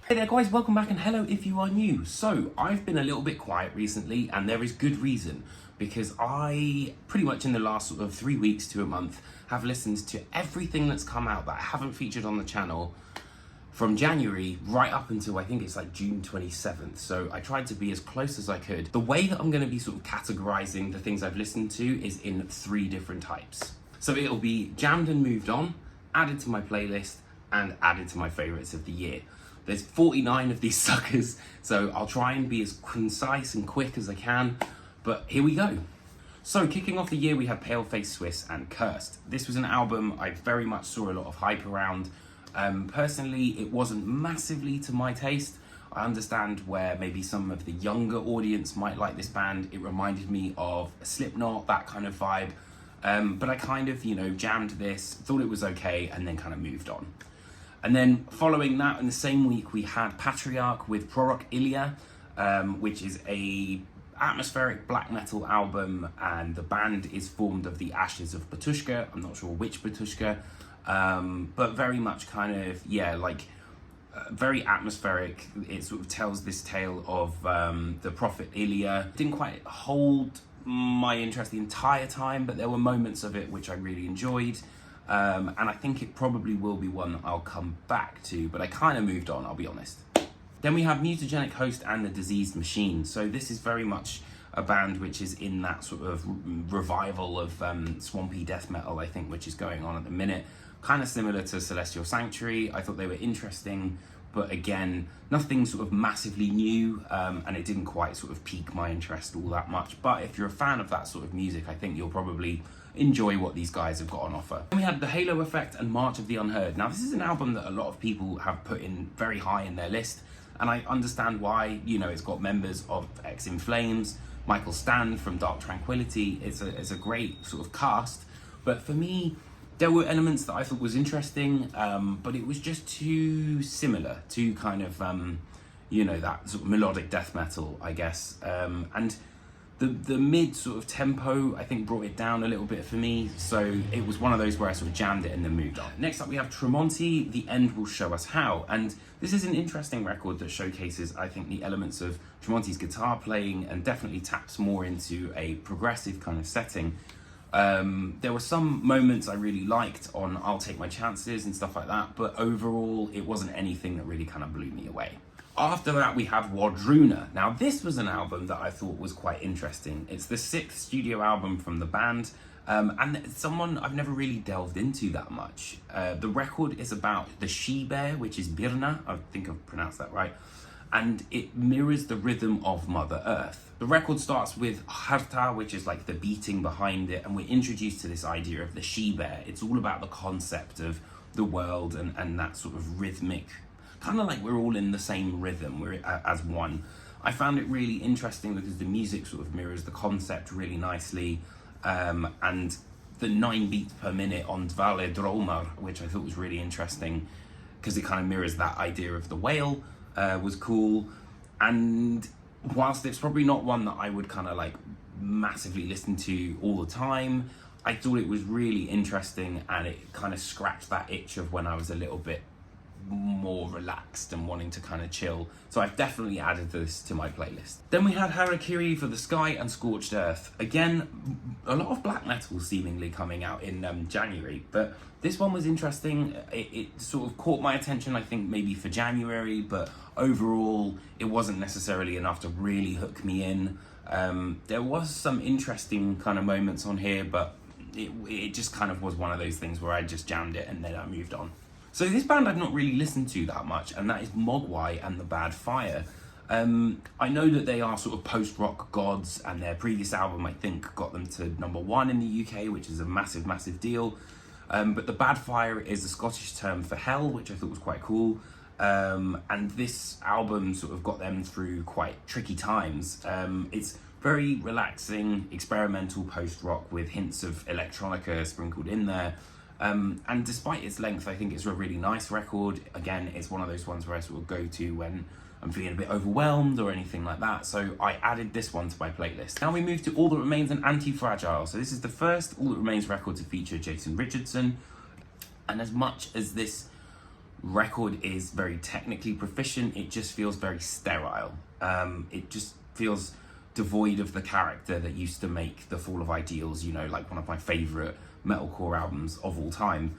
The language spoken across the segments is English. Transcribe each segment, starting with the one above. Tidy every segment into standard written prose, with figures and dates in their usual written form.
Hey there guys, welcome back and hello if you are new. So, I've been a little bit quiet recently and there is good reason because I pretty much in the last sort of 3 weeks to a month have listened to everything that's come out that I haven't featured on the channel from January right up until I think it's like June 27th. So I tried to be as close as I could. The way that I'm going to be sort of categorizing the things I've listened to is in 3 different types. So it'll be jammed and moved on, added to my playlist, and added to my favorites of the year. There's 49 of these suckers, so I'll try and be as concise and quick as I can, but here we go. So kicking off the year we had Paleface, Swiss and Cursed. This was an album I very much saw a lot of hype around. Personally, it wasn't massively to my taste. I understand where maybe some of the younger audience might like this band. It reminded me of Slipknot, that kind of vibe. But I kind of, jammed this, thought it was okay, and then kind of moved on. And then following that, in the same week, we had Patriarkh with Prorok, Ilya, which is a atmospheric black metal album, and the band is formed of the ashes of Batushka. I'm not sure which Batushka. But very much kind of, very atmospheric. It sort of tells this tale of the prophet Ilya. Didn't quite hold my interest the entire time, but there were moments of it which I really enjoyed. And I think it probably will be one that I'll come back to, but I kind of moved on, I'll be honest. Then we have Mutagenic Host and the Diseased Machine. So this is very much a band which is in that sort of revival of swampy death metal, I think, which is going on at the minute. Kind of similar to Celestial Sanctuary. I thought they were interesting, but again, nothing sort of massively new, and it didn't quite sort of pique my interest all that much. But if you're a fan of that sort of music, I think you'll probably enjoy what these guys have got on offer. Then we had The Halo Effect and March of the Unheard. Now, this is an album that a lot of people have put in very high in their list, and I understand why. It's got members of X in Flames, Michael Stand from Dark Tranquillity. It's a great sort of cast, but for me, there were elements that I thought was interesting, but it was just too similar to kind of, that sort of melodic death metal, I guess. And the mid sort of tempo, I think, brought it down a little bit for me. So it was one of those where I sort of jammed it and then moved on. Next up, we have Tremonti, The End Will Show Us How. And this is an interesting record that showcases, I think, the elements of Tremonti's guitar playing and definitely taps more into a progressive kind of setting. There were some moments I really liked on I'll Take My Chances and stuff like that, but overall it wasn't anything that really kind of blew me away. After that we have Wardruna. Now this was an album that I thought was quite interesting. It's the 6th studio album from the band, and it's someone I've never really delved into that much. The record is about the she-bear, which is Birna, I think I've pronounced that right, and it mirrors the rhythm of Mother Earth. The record starts with Harta, which is like the beating behind it, and we're introduced to this idea of the she-bear. It's all about the concept of the world and that sort of rhythmic, kind of like we're all in the same rhythm, we're as one. I found it really interesting because the music sort of mirrors the concept really nicely, and the 9 beats per minute on Dvale Dromar, which I thought was really interesting because it kind of mirrors that idea of the whale. Was cool, and whilst it's probably not one that I would kind of like massively listen to all the time, I thought it was really interesting, and it kind of scratched that itch of when I was a little bit more relaxed and wanting to kind of chill. So I've definitely added this to my playlist. Then we had Harakiri for the Sky and Scorched Earth. Again, a lot of black metal seemingly coming out in January, but this one was interesting. It sort of caught my attention, I think, maybe for January, but overall it wasn't necessarily enough to really hook me in. There was some interesting kind of moments on here, but it just kind of was one of those things where I just jammed it and then I moved on. So this band I've not really listened to that much, and that is Mogwai and the Bad Fire. I know that they are sort of post-rock gods, and their previous album, I think, got them to #1 in the UK, which is a massive, massive deal. But the Bad Fire is the Scottish term for hell, which I thought was quite cool. And this album sort of got them through quite tricky times. It's very relaxing, experimental post-rock with hints of electronica sprinkled in there. And despite its length, I think it's a really nice record. Again, it's one of those ones where I sort of go to when I'm feeling a bit overwhelmed or anything like that. So I added this one to my playlist. Now we move to All That Remains and Anti-Fragile. So this is the first All That Remains record to feature Jason Richardson. And as much as this record is very technically proficient. It just feels very sterile. It just feels devoid of the character that used to make the Fall of Ideals, you know, like one of my favourite metalcore albums of all time.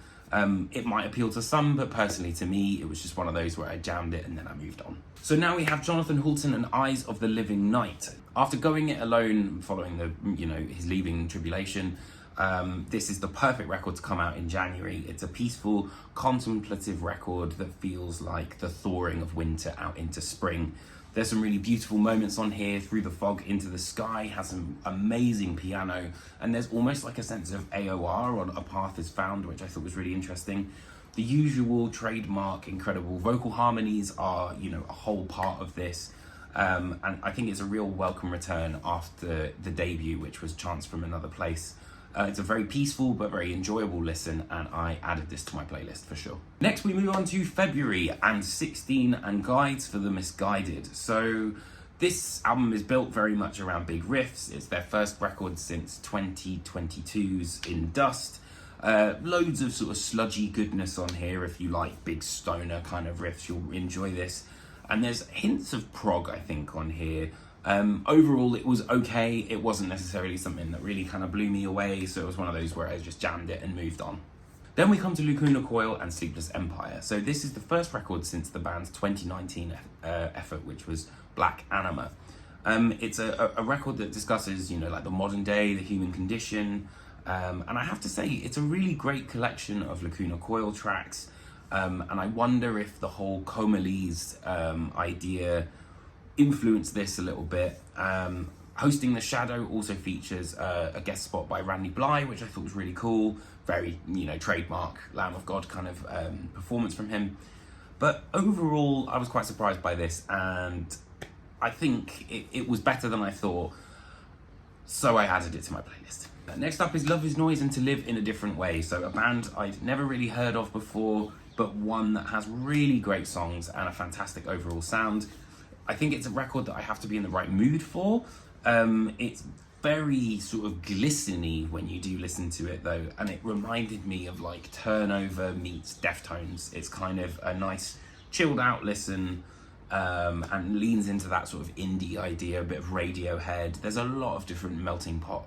It might appeal to some, but personally to me, it was just one of those where I jammed it and then I moved on. So now we have Jonathan Hultén and Eyes of the Living Nite. After going it alone following the, you know, his leaving tribulation, this is the perfect record to come out in January. It's a peaceful, contemplative record that feels like the thawing of winter out into spring. There's some really beautiful moments on here. Through the Fog into the Sky has some amazing piano, and there's almost like a sense of AOR on A Path is Found, which I thought was really interesting. The usual trademark incredible vocal harmonies are, you know, a whole part of this. And I think it's a real welcome return after the debut, which was Chants from Another Place. It's a very peaceful but very enjoyable listen, and I added this to my playlist for sure. Next we move on to February and 16 and Guides for the Misguided. So this album is built very much around big riffs. It's their first record since 2022's In Dust. Loads of sort of sludgy goodness on here. If you like big stoner kind of riffs, you'll enjoy this. And there's hints of prog, I think, on here. Overall, it was okay. It wasn't necessarily something that really kind of blew me away, so it was one of those where I just jammed it and moved on. Then we come to Lacuna, Coil and Sleepless Empire. So this is the first record since the band's 2019 effort, which was Black Anima. It's a record that discusses, you know, like the modern day, the human condition, and I have to say, it's a really great collection of Lacuna Coil tracks, and I wonder if the whole Comolese idea influenced this a little bit. Hosting the Shadow also features a guest spot by Randy Bly, which I thought was really cool. Very, you know, trademark Lamb of God kind of performance from him. But overall, I was quite surprised by this, and I think it was better than I thought, so I added it to my playlist. Next up is Love Is Noise and To Live in a Different Way. So a band I'd never really heard of before, but one that has really great songs and a fantastic overall sound. I think it's a record that I have to be in the right mood for. It's very sort of glistening when you do listen to it though, and it reminded me of like Turnover meets Deftones. It's kind of a nice chilled out listen, and leans into that sort of indie idea, a bit of Radiohead. There's a lot of different melting pot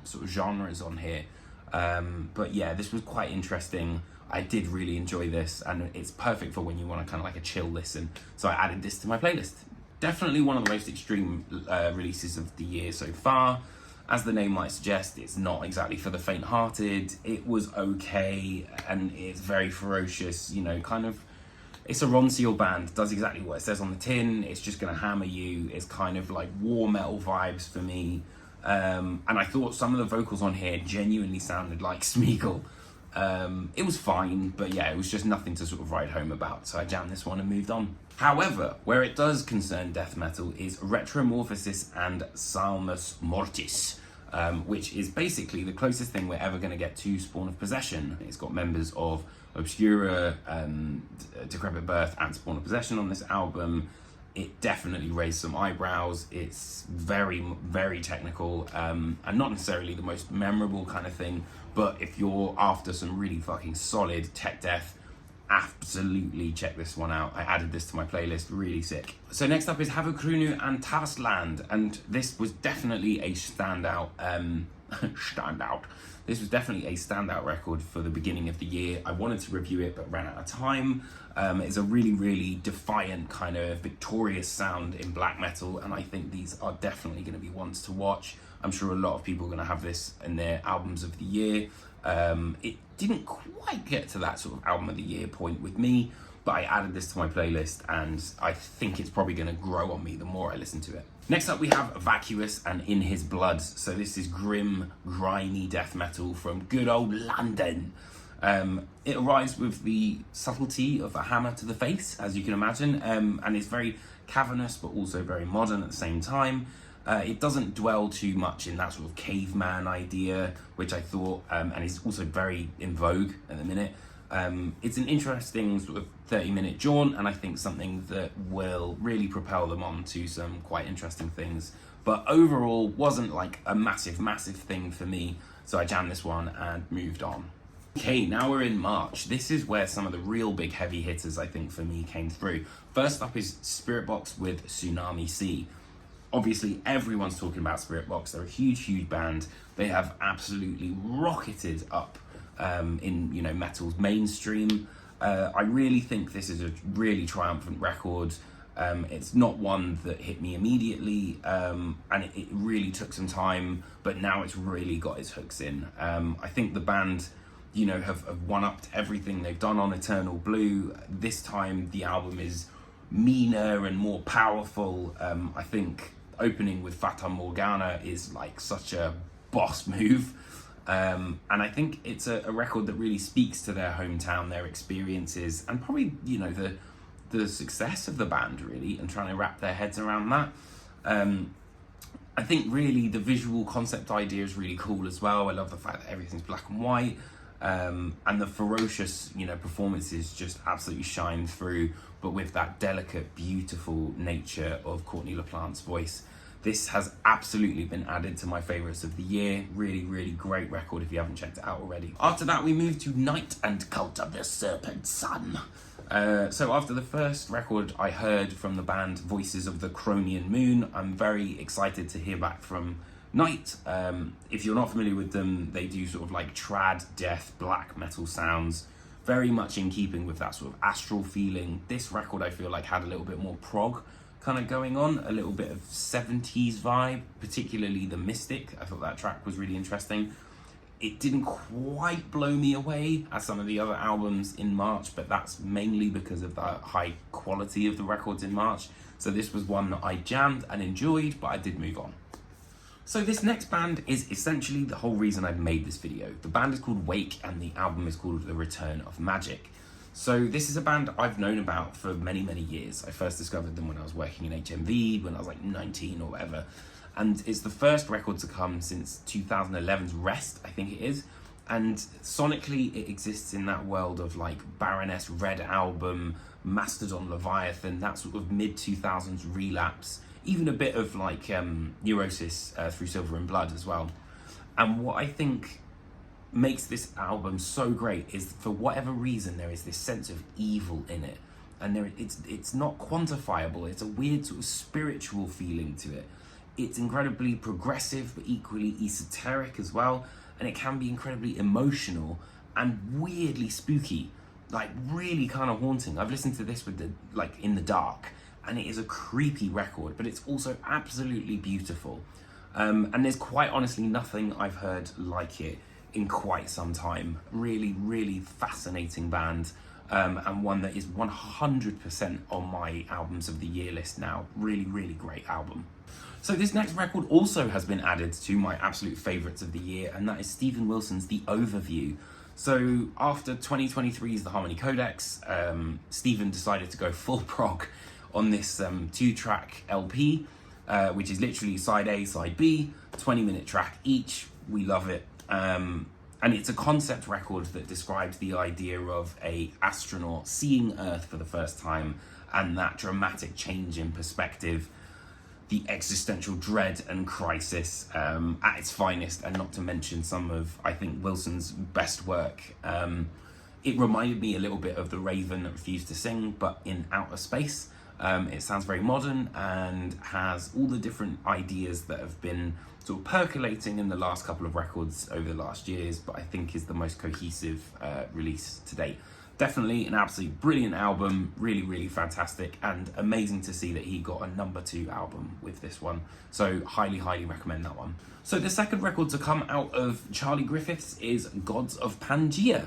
sort of genres on here, but yeah, this was quite interesting. I did really enjoy this, and it's perfect for when you want to kind of like a chill listen, so I added this to my playlist. Definitely one of the most extreme releases of the year so far. As the name might suggest, it's not exactly for the faint-hearted. It was okay, and it's very ferocious, you know, kind of. It's a Ron Seal band, does exactly what it says on the tin. It's just going to hammer you. It's kind of like war metal vibes for me. And I thought some of the vocals on here genuinely sounded like Smeagol. It was fine, but yeah, it was just nothing to sort of write home about, so I jammed this one and moved on. However, where it does concern death metal is Retromorphosis and Psalmus Mortis, which is basically the closest thing we're ever going to get to Spawn of Possession. It's got members of Obscura, Decrepit Birth and Spawn of Possession on this album. It definitely raised some eyebrows. It's very, very technical, and not necessarily the most memorable kind of thing, but if you're after some really fucking solid tech death, absolutely check this one out. I added this to my playlist, really sick. So next up is Havukruunu and Tavastland, and this was definitely a standout, This was definitely a standout record for the beginning of the year. I wanted to review it, but ran out of time. It's a really, really defiant kind of victorious sound in black metal, and I think these are definitely going to be ones to watch. I'm sure a lot of people are going to have this in their albums of the year. It didn't quite get to that sort of album of the year point with me, but I added this to my playlist, and I think it's probably going to grow on me the more I listen to it. Next up we have Vacuous and In His Blood. So this is grim, grimy death metal from good old London. It arrives with the subtlety of a hammer to the face, as you can imagine, and it's very cavernous but also very modern at the same time. It doesn't dwell too much in that sort of caveman idea, which I thought, and is also very in vogue at the minute. It's an interesting sort of 30-minute jaunt, and I think something that will really propel them on to some quite interesting things. But overall, wasn't like a massive thing for me, so I jammed this one and moved on. Okay, now we're in March. This is where some of the real big heavy hitters, I think, for me came through. First up is Spiritbox with Tsunami Sea. Obviously, everyone's talking about Spiritbox. They're a huge, huge band. They have absolutely rocketed up in, you know, metal's mainstream. I really think this is a really triumphant record. It's not one that hit me immediately, and it really took some time, but now it's really got its hooks in. I think the band, you know, have one-upped everything they've done on Eternal Blue. This time the album is meaner and more powerful. I think opening with Fata Morgana is like such a boss move. And I think it's a record that really speaks to their hometown, their experiences, and probably, you know, the success of the band, really, and trying to wrap their heads around that. I think really the visual concept idea is really cool as well. I love the fact that everything's black and white, and the ferocious, you know, performances just absolutely shine through, but with that delicate, beautiful nature of Courtney LaPlante's voice. This has absolutely been added to my favourites of the year. Really, really great record if you haven't checked it out already. After that, we move to Nite and Cult of the Serpent Sun. So after the first record I heard from the band Voices of the Cronian Moon, I'm very excited to hear back from Nite. If you're not familiar with them, they do sort of like trad, death, black metal sounds, very much in keeping with that sort of astral feeling. This record I feel like had a little bit more prog kind of going on, a little bit of 70s vibe, particularly the Mystic. I thought that track was really interesting. It didn't quite blow me away as some of the other albums in March, but that's mainly because of the high quality of the records in March. So this was one that I jammed and enjoyed, but I did move on. So this next band is essentially the whole reason I've made this video. The band is called Rwake and the album is called The Return of Magik. So this is a band I've known about for many, many years. I first discovered them when I was working in HMV, when I was like 19 or whatever. And it's the first record to come since 2011's Rest, I think it is. And sonically, it exists in that world of like Baroness Red Album, Mastodon Leviathan, that sort of mid-2000s relapse, even a bit of like Neurosis Through Silver and Blood as well. And what I think makes this album so great is, for whatever reason, there is this sense of evil in it, and it's not quantifiable. It's a weird sort of spiritual feeling to it. It's incredibly progressive but equally esoteric as well, and it can be incredibly emotional and weirdly spooky, like really kind of haunting. I've listened to this with in the dark, and it is a creepy record, but it's also absolutely beautiful. And there's quite honestly nothing I've heard like it in quite some time. Really, really fascinating band, and one that is 100% on my albums of the year list now. Really, really great album. So this next record also has been added to my absolute favourites of the year, and that is Steven Wilson's The Overview. So after 2023's The Harmony Codex, Steven decided to go full prog on this 2-track LP, which is literally side A, side B, 20-minute track each. We love it. And it's a concept record that describes the idea of a astronaut seeing Earth for the first time, and that dramatic change in perspective, the existential dread and crisis at its finest, and not to mention some of, I think, Wilson's best work. It reminded me a little bit of The Raven That Refused to Sing, but in outer space. It sounds very modern and has all the different ideas that have been sort of percolating in the last couple of records over the last years, but I think is the most cohesive release to date. Definitely an absolutely brilliant album, really, really fantastic, and amazing to see that he got a #2 album with this one. So highly, highly recommend that one. So the second record to come out of Charlie Griffiths is Gods of Pangaea.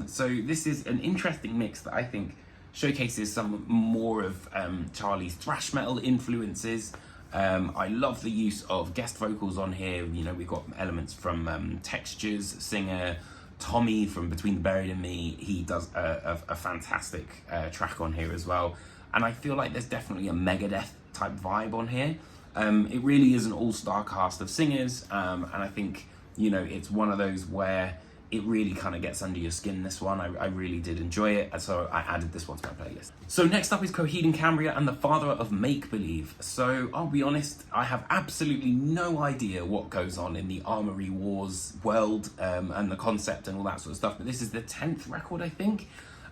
So this is an interesting mix that I think showcases some more of Charlie's thrash metal influences. I love the use of guest vocals on here. You know, we've got elements from Textures singer Tommy from Between the Buried and Me. He does a fantastic track on here as well. And I feel like there's definitely a Megadeth type vibe on here. It really is an all-star cast of singers, and I think, you know, it's one of those where it really kind of gets under your skin, this one. I really did enjoy it, and so I added this one to my playlist. So next up is Coheed & Cambria and the Father of Make Believe. So I'll be honest, I have absolutely no idea what goes on in the Armory Wars world and the concept and all that sort of stuff, but this is the 10th record, I think.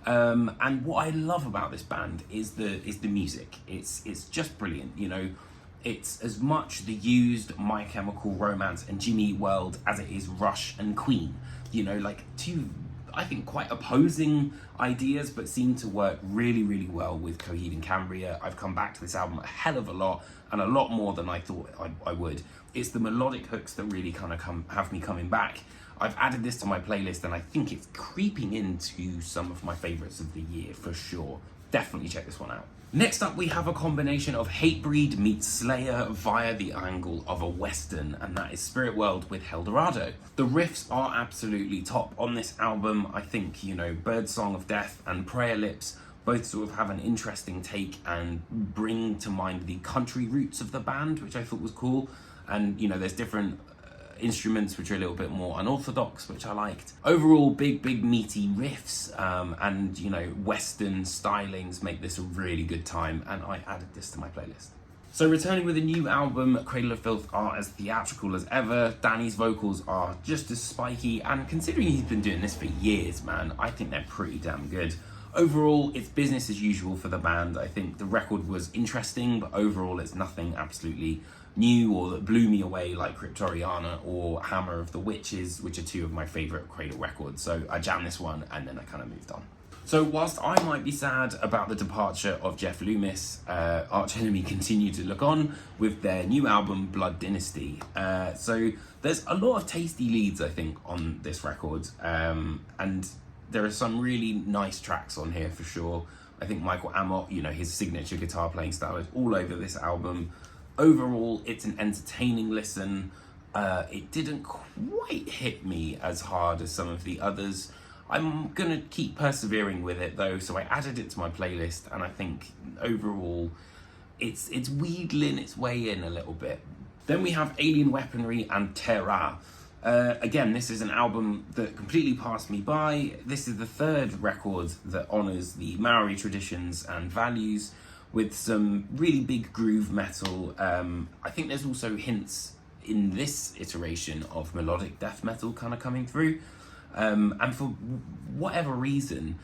And what I love about this band is the music. It's just brilliant, you know. It's as much the used My Chemical Romance and Jimmy Eat World as it is Rush and Queen. You know, like two, I think, quite opposing ideas, but seem to work really, really well with Coheed & Cambria. I've come back to this album a hell of a lot, and a lot more than I thought I would. It's the melodic hooks that really kind of have me coming back. I've added this to my playlist, and I think it's creeping into some of my favourites of the year for sure. Definitely check this one out. Next up, we have a combination of Hatebreed meets Slayer via the angle of a Western, and that is Spirit World with Eldorado. The riffs are absolutely top on this album. I think, you know, Birdsong of Death and Prayer Lips both sort of have an interesting take and bring to mind the country roots of the band, which I thought was cool. And, you know, there's different instruments which are a little bit more unorthodox, which I liked. Overall, big meaty riffs and, you know, Western stylings make this a really good time, and I added this to my playlist. So returning with a new album, Cradle of Filth are as theatrical as ever. Danny's vocals are just as spiky, and considering he's been doing this for years, man, I think they're pretty damn good. Overall, it's business as usual for the band. I think the record was interesting, but overall it's nothing absolutely new or that blew me away like Cryptoriana or Hammer of the Witches, which are two of my favourite Cradle records. So I jammed this one and then I kind of moved on. So whilst I might be sad about the departure of Jeff Loomis, Arch Enemy continue to look on with their new album Blood Dynasty. So there's a lot of tasty leads, I think, on this record, and there are some really nice tracks on here for sure. I think Michael Amott, you know, his signature guitar playing style is all over this album. Overall, it's an entertaining listen. It didn't quite hit me as hard as some of the others. I'm gonna keep persevering with it though, so I added it to my playlist, and I think overall it's wheedling its way in a little bit. Then we have Alien Weaponry and Terra. Again, this is an album that completely passed me by. This is the third record that honours the Maori traditions and values with some really big groove metal. I think there's also hints in this iteration of melodic death metal kind of coming through. And for whatever reason,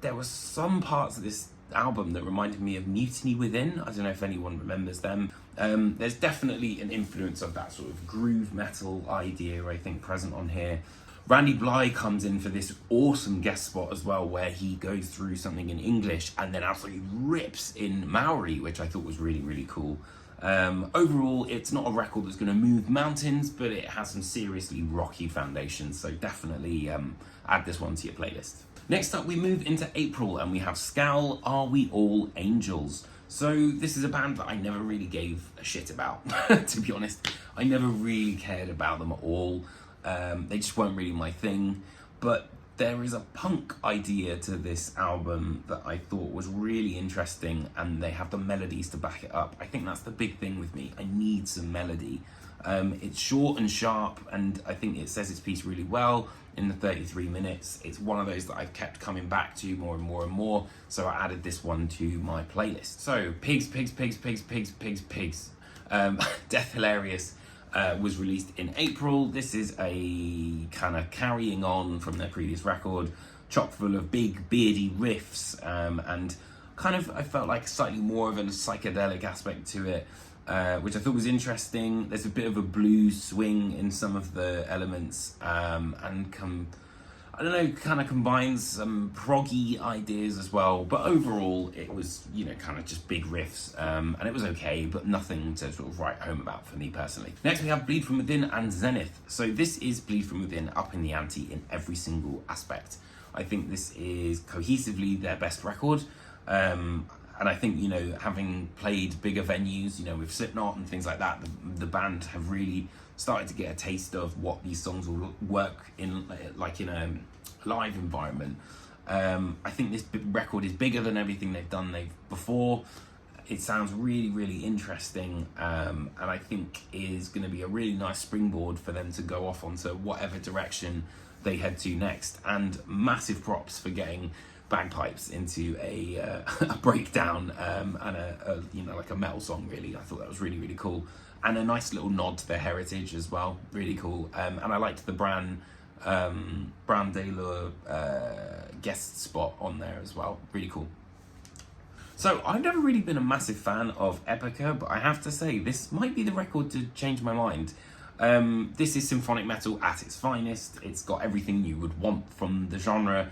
there were some parts of this album that reminded me of Mutiny Within. I don't know if anyone remembers them. There's definitely an influence of that sort of groove metal idea, I think, present on here. Randy Bly comes in for this awesome guest spot as well, where he goes through something in English and then absolutely rips in Maori, which I thought was really, really cool. Overall, it's not a record that's going to move mountains, but it has some seriously rocky foundations, so definitely add this one to your playlist. Next up, we move into April, and we have Scowl, Are We All Angels? So this is a band that I never really gave a shit about, to be honest. I never really cared about them at all. They just weren't really my thing, but there is a punk idea to this album that I thought was really interesting, and they have the melodies to back it up. I think that's the big thing with me. I need some melody. It's short and sharp, and I think it says its piece really well in the 33 minutes. It's one of those that I've kept coming back to more and more and more, so I added this one to my playlist. So, Pigs. Death Hilarious was released in April. This is a kind of carrying on from their previous record, chock full of big beardy riffs, and kind of, I felt like slightly more of a psychedelic aspect to it, which I thought was interesting. There's a bit of a blues swing in some of the elements, and I don't know, kind of combines some proggy ideas as well, but overall it was, you know, kind of just big riffs, and it was okay, but nothing to sort of write home about for me personally. Next we have Bleed From Within and Zenith. So this is Bleed From Within up in the ante in every single aspect. I think this is cohesively their best record, and I think, you know, having played bigger venues, you know, with Slipknot and things like that, the band have really started to get a taste of what these songs will work in, like in a live environment. I think this record is bigger than everything they've done before. It sounds really, really interesting, and I think is going to be a really nice springboard for them to go off onto whatever direction they head to next. And massive props for getting bagpipes into a breakdown and a you know, like a metal song. Really, I thought that was really cool, and a nice little nod to their heritage as well. Really cool. And I liked the Bran Daylor guest spot on there as well. Really cool. So I've never really been a massive fan of Epica, but I have to say this might be the record to change my mind. This is symphonic metal at its finest. It's got everything you would want from the genre.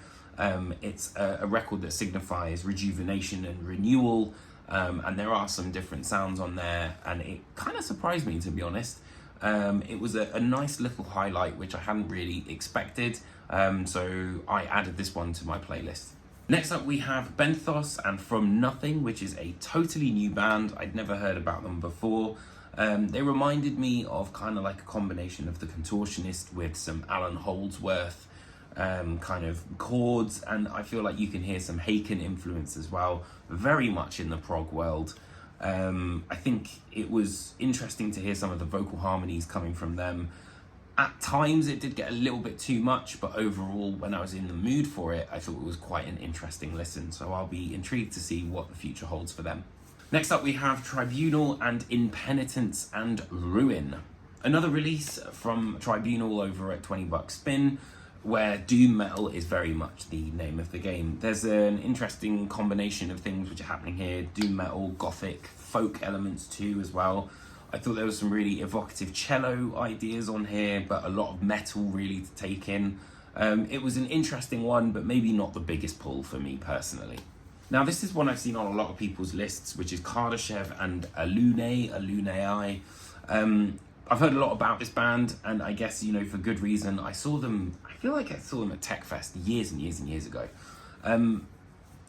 It's a record that signifies rejuvenation and renewal, and there are some different sounds on there, and it kind of surprised me, to be honest. It was a nice little highlight which I hadn't really expected, so I added this one to my playlist. Next up we have Benthos and From Nothing, which is a totally new band. I'd never heard about them before. They reminded me of kind of like a combination of The Contortionist with some Alan Holdsworth kind of chords, and I feel like you can hear some Haken influence as well, very much in the prog world. I think it was interesting to hear some of the vocal harmonies coming from them. At times it did get a little bit too much, but overall, when I was in the mood for it, I thought it was quite an interesting listen, so I'll be intrigued to see what the future holds for them. Next up we have Tribunal and Impenitence and Ruin. Another release from Tribunal over at $20 Spin, where doom metal is very much the name of the game. There's an interesting combination of things which are happening here: doom metal, gothic, folk elements too as well. I thought there was some really evocative cello ideas on here, but a lot of metal really to take in. It was an interesting one, but maybe not the biggest pull for me personally. Now this is one I've seen on a lot of people's lists, which is Kardashev and Alunei. I've heard a lot about this band, and I guess, you know, for good reason. I feel like I saw them at TechFest years and years ago.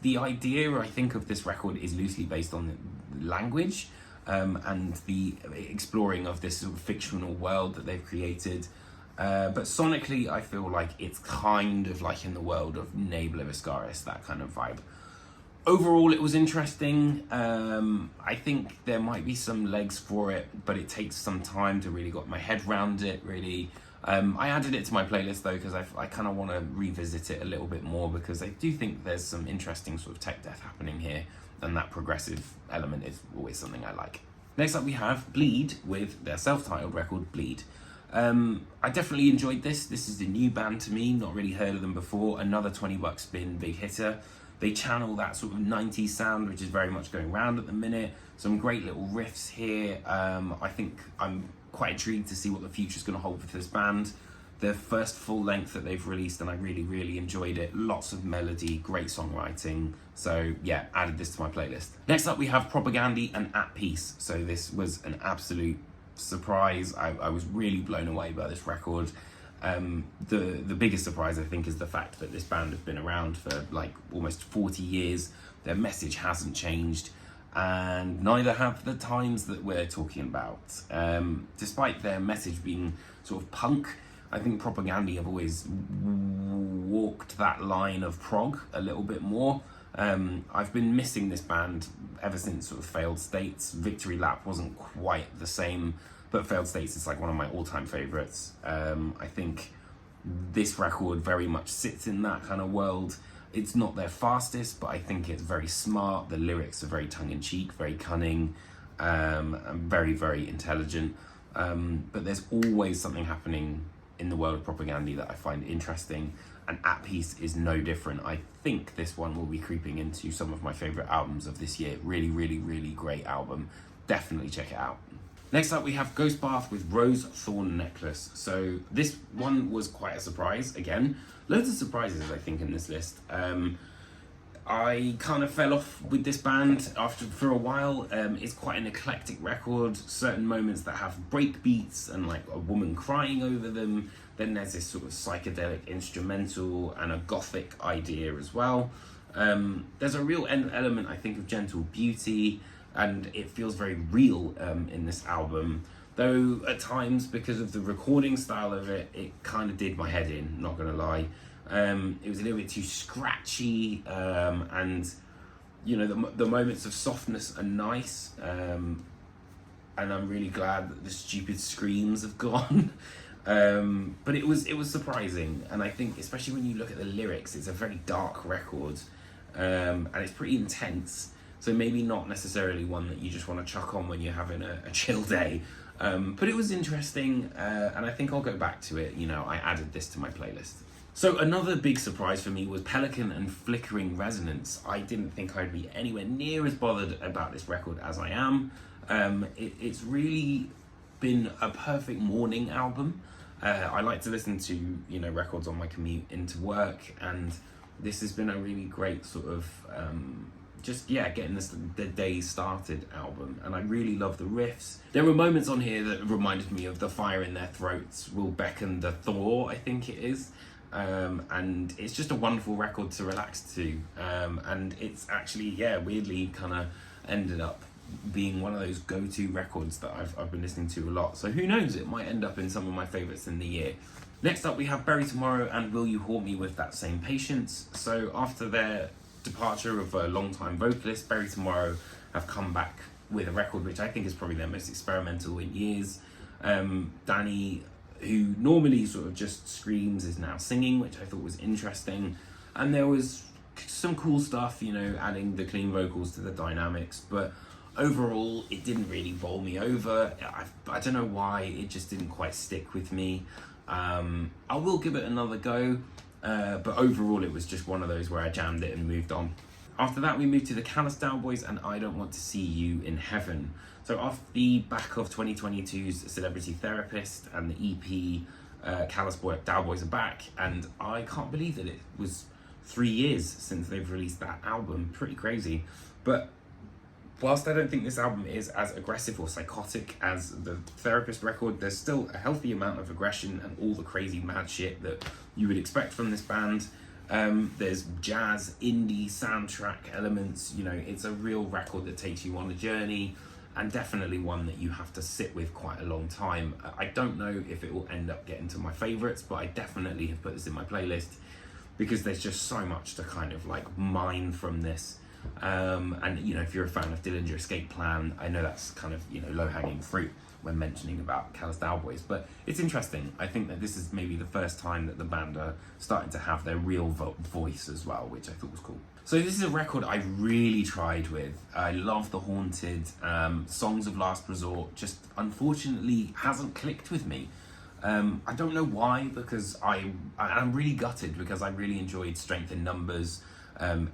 The idea, I think, of this record is loosely based on the language and the exploring of this sort of fictional world that they've created. But sonically, I feel like it's kind of like in the world of Nabla Viscaris, that kind of vibe. Overall, it was interesting. I think there might be some legs for it, but it takes some time to really get my head around it, really. I added it to my playlist, though, because I kind of want to revisit it a little bit more, because I do think there's some interesting sort of tech death happening here, and that progressive element is always something I like. Next up, we have Bleed with their self-titled record, Bleed. I definitely enjoyed this. This is a new band to me, not really heard of them before. Another $20 Spin big hitter. They channel that sort of 90s sound, which is very much going around at the minute. Some great little riffs here. I think I'm quite intrigued to see what the future is going to hold for this band. Their first full length that they've released, and I really enjoyed it. Lots of melody, great songwriting. So yeah, added this to my playlist. Next up, we have Propagandhi and At Peace. So this was an absolute surprise. I was really blown away by this record. The biggest surprise, I think, is the fact that this band have been around for like almost 40 years. Their message hasn't changed, and neither have the times that we're talking about. Despite their message being sort of punk, I think Propagandhi have always walked that line of prog a little bit more. I've been missing this band ever since sort of Failed States. Victory Lap wasn't quite the same, but Failed States is like one of my all-time favorites. I think this record very much sits in that kind of world. It's not their fastest, but I think it's very smart. The lyrics are very tongue-in-cheek, very cunning, and very intelligent. But there's always something happening in the world of Propagandhi that I find interesting, and At Peace is no different. I think this one will be creeping into some of my favorite albums of this year. Really great album. Definitely check it out. Next up, we have Ghostbath with Rose Thorn Necklace. So this one was quite a surprise. Again, loads of surprises, I think, in this list. I kind of fell off with this band for a while. It's quite an eclectic record. Certain moments that have break beats and like a woman crying over them. Then there's this sort of psychedelic instrumental and a gothic idea as well. There's a real element, I think, of gentle beauty, and it feels very real in this album. Though at times, because of the recording style of it, it kind of did my head in, not gonna lie. It was a little bit too scratchy, and you know, the moments of softness are nice, and I'm really glad that the stupid screams have gone. But it was surprising, and I think especially when you look at the lyrics, it's a very dark record, and it's pretty intense. So maybe not necessarily one that you just want to chuck on when you're having a chill day. But it was interesting, and I think I'll go back to it. I added this to my playlist. So another big surprise for me was Pelican and Flickering Resonance. I didn't think I'd be anywhere near as bothered about this record as I am. It's really been a perfect morning album. I like to listen to records on my commute into work, and this has been a really great sort of getting the day started album. And I really love the riffs. There were moments on here that reminded me of The Fire in Their Throats Will Beckon the Thaw, I think it is. And it's just a wonderful record to relax to, and it's actually weirdly kind of ended up being one of those go-to records that I've been listening to a lot. So who knows, it might end up in some of my favourites in the year. Next up we have Bury Tomorrow and Will You Haunt Me With That Same Patience. So after their departure of a long-time vocalist, Bury Tomorrow have come back with a record which I think is probably their most experimental in years. Danny, who normally sort of just screams, is now singing, which I thought was interesting. And there was some cool stuff, adding the clean vocals to the dynamics, but overall it didn't really bowl me over. I don't know why, it just didn't quite stick with me. I will give it another go, but overall it was just one of those where I jammed it and moved on. After that we moved to the Callous Cowboys and I Don't Want to See You in Heaven. So off the back of 2022's Celebrity Therapist and the EP Callous Cowboys Are Back, and I can't believe that it was 3 years since they've released that album. Pretty crazy. But whilst I don't think this album is as aggressive or psychotic as the Therapist record, there's still a healthy amount of aggression and all the crazy mad shit that you would expect from this band. There's jazz, indie, soundtrack elements. It's a real record that takes you on a journey, and definitely one that you have to sit with quite a long time. I don't know if it will end up getting to my favourites, but I definitely have put this in my playlist because there's just so much to kind of mine from this. And if you're a fan of Dillinger Escape Plan, I know that's kind of low-hanging fruit when mentioning about Callous Cowboys, but it's interesting. I think that this is maybe the first time that the band are starting to have their real voice as well, which I thought was cool. So this is a record I really tried with. I love The Haunted. Songs of Last Resort just unfortunately hasn't clicked with me. I don't know why, because I'm really gutted because I really enjoyed Strength in Numbers,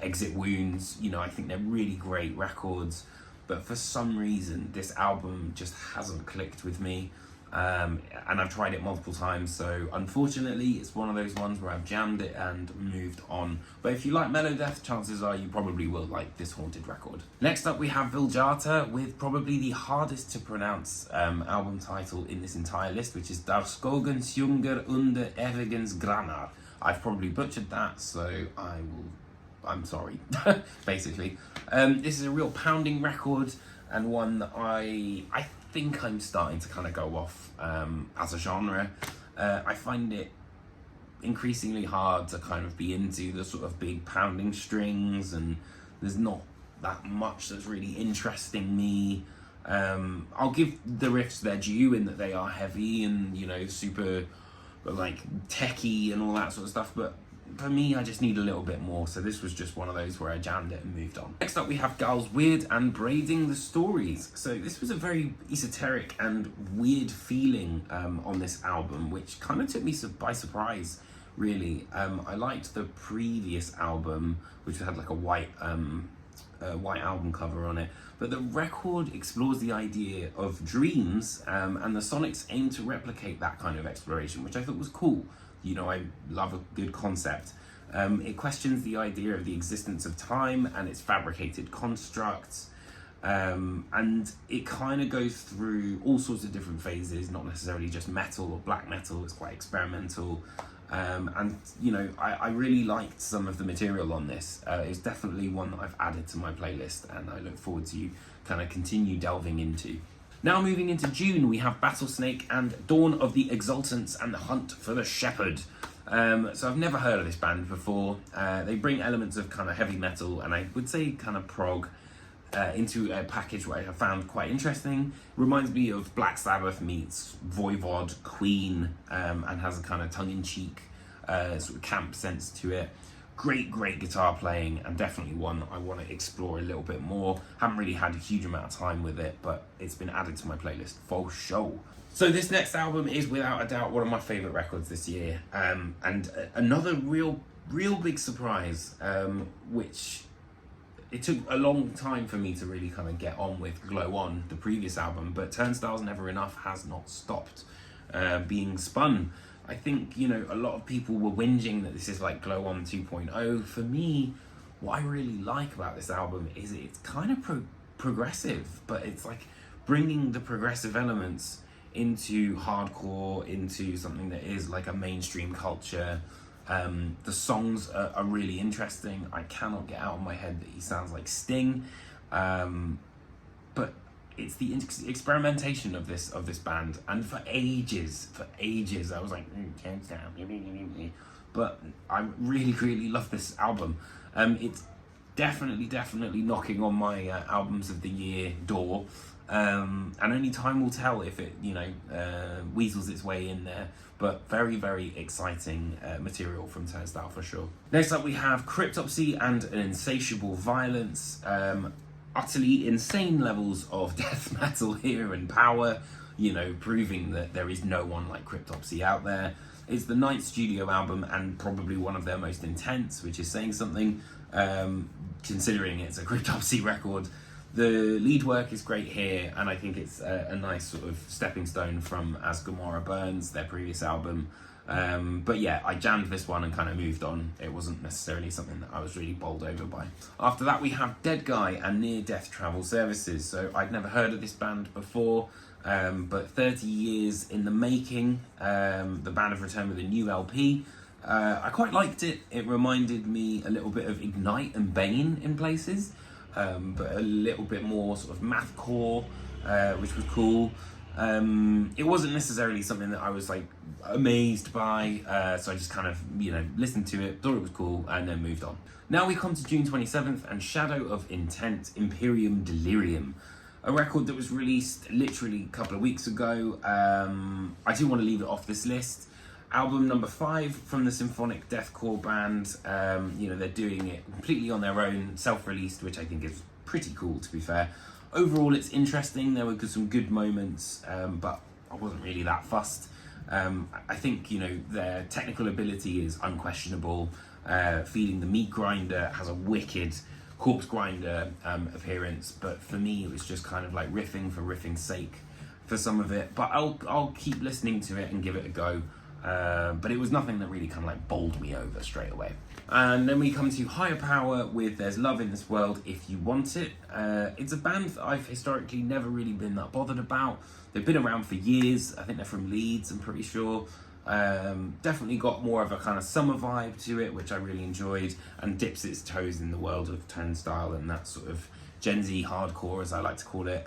Exit Wounds. I think they're really great records, but for some reason this album just hasn't clicked with me, and I've tried it multiple times, so unfortunately it's one of those ones where I've jammed it and moved on. But if you like Melodeath, chances are you probably will like this Haunted record. Next up we have Viljata with probably the hardest to pronounce album title in this entire list, which is Der Skogens Junger under Evigens Granar. I've probably butchered that, so I'm sorry, basically. This is a real pounding record, and one that I think I'm starting to kind of go off as a genre. I find it increasingly hard to kind of be into the sort of big pounding strings, and there's not that much that's really interesting me. I'll give the riffs their due in that they are heavy and super techie and all that sort of stuff, but for me, I just need a little bit more, so this was just one of those where I jammed it and moved on. Next up we have Gal's Weird and Braiding the Stories. So this was a very esoteric and weird feeling on this album, which kind of took me by surprise, really. I liked the previous album, which had a white album cover on it, but the record explores the idea of dreams, and the Sonics aim to replicate that kind of exploration, which I thought was cool. I love a good concept. It questions the idea of the existence of time and its fabricated constructs, and it kind of goes through all sorts of different phases, not necessarily just metal or black metal. It's quite experimental, and I really liked some of the material on this. It's definitely one that I've added to my playlist, and I look forward to kind of continue delving into. Now moving into June, we have Battlesnake and Dawn of the Exultants and the Hunt for the Shepherd. So I've never heard of this band before. They bring elements of kind of heavy metal, and I would say kind of prog. into a package which I found quite interesting. Reminds me of Black Sabbath meets Voivod Queen, and has a kind of tongue-in-cheek sort of camp sense to it. Great guitar playing, and definitely one I want to explore a little bit more. Haven't really had a huge amount of time with it, but it's been added to my playlist for sure. So this next album is without a doubt one of my favourite records this year, and another real big surprise, which it took a long time for me to really kind of get on with. Glow On, the previous album, but Turnstile's Never Enough has not stopped being spun. I think, you know, a lot of people were whinging that this is like Glow On 2.0. For me, what I really like about this album is it's kind of progressive, but it's like bringing the progressive elements into hardcore, into something that is like a mainstream culture. The songs are really interesting. I cannot get out of my head that he sounds like Sting, but it's the experimentation of this band, and for ages I was like, but I really love this album. It's definitely knocking on my albums of the year door, and only time will tell if it, you know, weasels its way in there. But very exciting material from Turnstile for sure. Next up we have Cryptopsy and an Insatiable Violence. Utterly insane levels of death metal here and power, you know, proving that there is no one like Cryptopsy out there. It's the Nite studio album, and probably one of their most intense, which is saying something, considering it's a Cryptopsy record. The lead work is great here, and I think it's a nice sort of stepping stone from As Gomorrah Burns, their previous album. But yeah, I jammed this one and kind of moved on. It wasn't necessarily something that I was really bowled over by. After that we have Dead Guy and Near Death Travel Services. So I'd never heard of this band before, but 30 years in the making. The band have returned with a new LP. I quite liked it. It reminded me a little bit of Ignite and Bane in places, but a little bit more sort of mathcore, which was cool. It wasn't necessarily something that I was like amazed by, so I just kind of, you know, listened to it, thought it was cool, and then moved on. Now we come to June 27th and Shadow of Intent, Imperium Delirium, a record that was released literally a couple of weeks ago. I do want to leave it off this list. Album number 5 from the symphonic deathcore band. You know, they're doing it completely on their own, self-released, which I think is pretty cool, to be fair. Overall, it's interesting. There were some good moments, but I wasn't really that fussed. I think, you know, their technical ability is unquestionable. Feeding the Meat Grinder has a wicked Corpse Grinder appearance, but for me, it was just kind of like riffing for riffing's sake for some of it. But I'll keep listening to it and give it a go. But it was nothing that really kind of like bowled me over straight away. And then we come to Higher Power with There's Love in This World If You Want It. It's a band that I've historically never really been that bothered about. They've been around for years. I think they're from Leeds, I'm pretty sure. Definitely got more of a kind of summer vibe to it, which I really enjoyed, and dips its toes in the world of Turnstile and that sort of Gen Z hardcore, as I like to call it.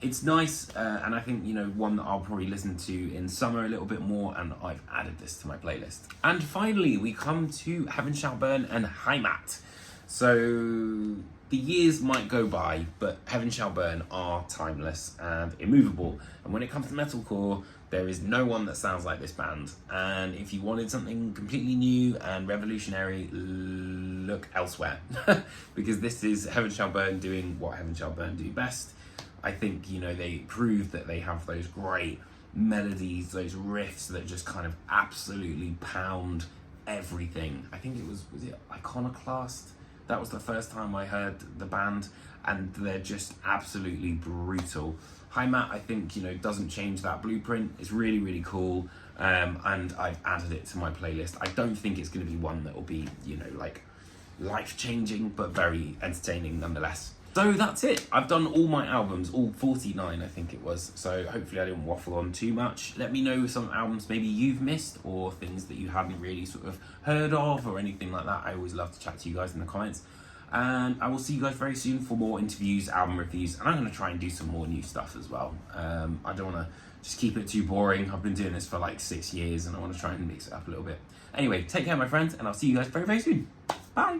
It's nice, and I think, you know, one that I'll probably listen to in summer a little bit more, and I've added this to my playlist. And finally, we come to Heaven Shall Burn and Heimat. So the years might go by, but Heaven Shall Burn are timeless and immovable. And when it comes to metalcore, there is no one that sounds like this band. And if you wanted something completely new and revolutionary, look elsewhere. Because this is Heaven Shall Burn doing what Heaven Shall Burn do best. I think, you know, they proved that they have those great melodies, those riffs that just kind of absolutely pound everything. I think was it Iconoclast? That was the first time I heard the band, and they're just absolutely brutal. Heimat, I think, you know, doesn't change that blueprint. It's really cool, and I've added it to my playlist. I don't think it's going to be one that will be, you know, like life-changing, but very entertaining nonetheless. So that's it. I've done all my albums, all 49 I think it was, so hopefully I didn't waffle on too much. Let me know some albums maybe you've missed, or things that you hadn't really sort of heard of, or anything like that. I always love to chat to you guys in the comments. And I will see you guys very soon for more interviews, album reviews, and I'm going to try and do some more new stuff as well. I don't want to just keep it too boring. I've been doing this for like 6 years, and I want to try and mix it up a little bit. Anyway, take care my friends, and I'll see you guys very soon. Bye!